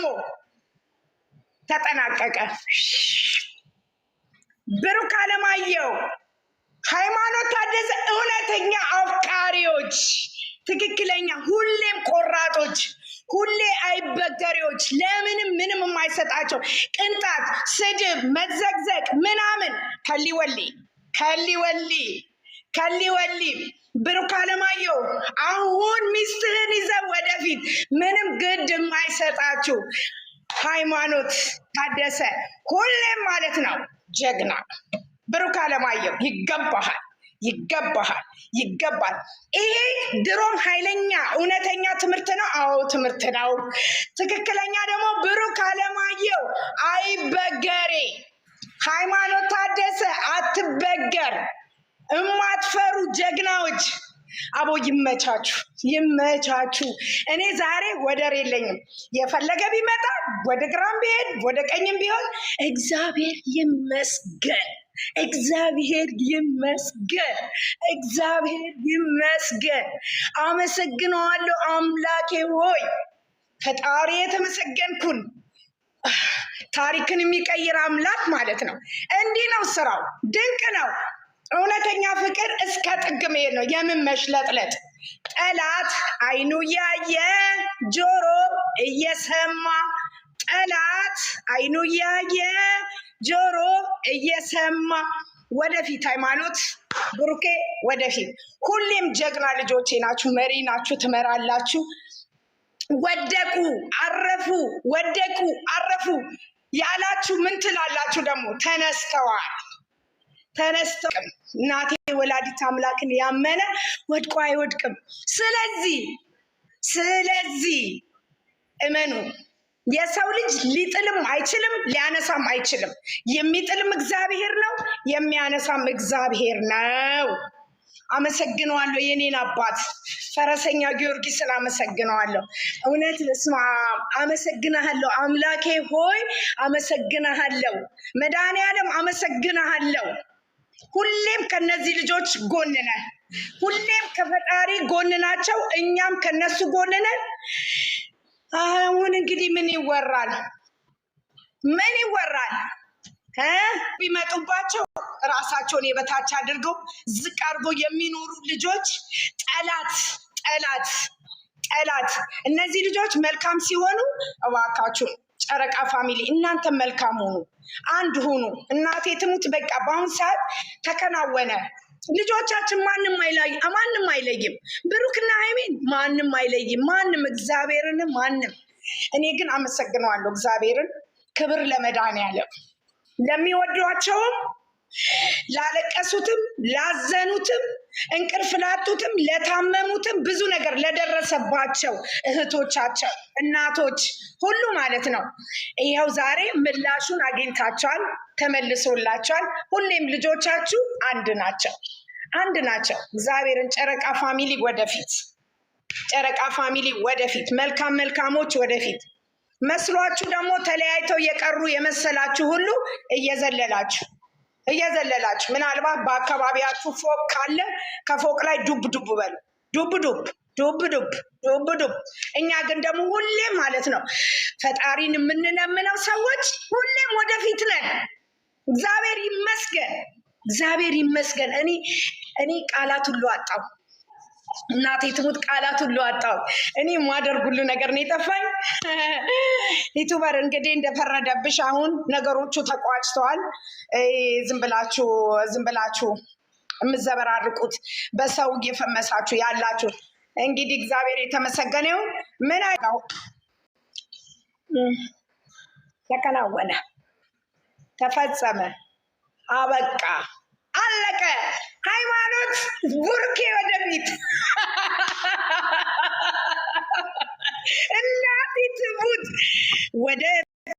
ደግሞ ተጠናቀቀ። ብሩክ አለማየሁ፣ ሃይማኖት ታደሰ እውነተኛ አፍቃሪዎች፣ ትክክለኛ ሁሌም ቆራጦች፣ ሁሌ አይበገሬዎች፣ ለምንም ምንም የማይሰጣቸው ቅንጣት ስድብ መዘግዘቅ ምናምን ከሊወሊ ብሩክ አለማየሁ አሁን ሚስትህን ይዘህ ወደፊት ምንም ግድ የማይሰጣችሁ ሃይማኖት ታደሰ ሁሌም ማለት ነው ጀግና ብሩክ አለማየሁ ይገባል። ይሄ ድሮም ኃይለኛ እውነተኛ ትምህርት ነው። አዎ ትምህርት ነው። ትክክለኛ ደግሞ ብሩክ አለማየሁ አይበገሬ፣ ሃይማኖት ታደሰ አትበገር፣ እማትፈሩ ጀግናዎች። አቦ ይመቻችሁ። እኔ ዛሬ ወደር የለኝም። የፈለገ ቢመጣ ወደ ግራም ቢሄድ ወደ ቀኝም ቢሆን እግዚአብሔር ይመስገን። አመሰግነዋለሁ። አምላኬ ሆይ ፈጣሪ የተመሰገንኩን። ታሪክን የሚቀይር አምላክ ማለት ነው። እንዲህ ነው ስራው። ድንቅ ነው። እውነተኛ ፍቅር እስከ ጥግ መሄድ ነው። የምን መሽለጥለጥ? ጠላት አይኑ እያየ ጆሮ እየሰማ፣ ወደፊት ሃይማኖት ብሩኬ ወደፊት። ሁሌም ጀግና ልጆቼ ናችሁ፣ መሪ ናችሁ፣ ትመራላችሁ። ወደቁ አረፉ ያላችሁ ምን ትላላችሁ? ደግሞ ተነስተዋል። እናቴ ወላዲት አምላክን ያመነ ወድቆ አይወድቅም። ስለዚህ እመኑ። የሰው ልጅ ሊጥልም አይችልም፣ ሊያነሳም አይችልም። የሚጥልም እግዚአብሔር ነው፣ የሚያነሳም እግዚአብሔር ነው። አመሰግነዋለሁ የኔን አባት ፈረሰኛ ጊዮርጊስን አመሰግነዋለሁ። እውነት በስመ አብ አመሰግናለሁ። አምላኬ ሆይ አመሰግናለሁ። መድኃኔዓለም አመሰግናለሁ። ሁሌም ከነዚህ ልጆች ጎን ነን። ሁሌም ከፈጣሪ ጎን ናቸው፣ እኛም ከነሱ ጎን ነን። አሁን እንግዲህ ምን ይወራል? ቢመጡባቸው ራሳቸውን የበታች አድርገው ዝቅ አድርገው የሚኖሩ ልጆች ጠላት። እነዚህ ልጆች መልካም ሲሆኑ እባካችሁ ጨረቃ ፋሚሊ እናንተ መልካም ሁኑ፣ አንድ ሁኑ። እናቴ ትሙት በቃ በአሁን ሰዓት ተከናወነ። ልጆቻችን ማንም አይለይም። ብሩክና ሃይሜን ማንም አይለይም። እግዚአብሔርን ማንም። እኔ ግን አመሰግነዋለሁ እግዚአብሔርን። ክብር ለመድኃኔዓለም። ለሚወዷቸውም፣ ላለቀሱትም፣ ላዘኑትም፣ እንቅልፍ ላጡትም፣ ለታመሙትም፣ ብዙ ነገር ለደረሰባቸው እህቶቻቸው፣ እናቶች ሁሉ ማለት ነው። ይኸው ዛሬ ምላሹን አግኝታቸዋል፣ ተመልሶላቸዋል። ሁሌም ልጆቻችሁ አንድ ናቸው። እግዚአብሔርን ጨረቃ ፋሚሊ ወደፊት፣ መልካሞች ወደፊት። መስሏችሁ ደግሞ ተለያይተው የቀሩ የመሰላችሁ ሁሉ እየዘለላችሁ ምናልባት በአካባቢያችሁ ፎቅ ካለ ከፎቅ ላይ ዱብ በሉ። ዱብ። እኛ ግን ደግሞ ሁሌም ማለት ነው ፈጣሪን የምንለምነው ሰዎች ሁሌም ወደፊት ነን። እግዚአብሔር ይመስገን። እኔ ቃላት ሁሉ አጣው። እናቴ ትሙት ቃላት ሁሉ አጣው። እኔ ማደርግ ሁሉ ነገር ነው የጠፋኝ። ዩቲዩበር እንግዲህ እንደፈረደብሽ አሁን ነገሮቹ ተቋጭተዋል። ዝም ብላችሁ የምዘበራርቁት በሰው እየፈመሳችሁ ያላችሁ እንግዲህ እግዚአብሔር የተመሰገነው ምን አይው ተከናወነ፣ ተፈጸመ፣ አበቃ፣ አለቀ። ሃይማኖት ብሩኬ ወደፊት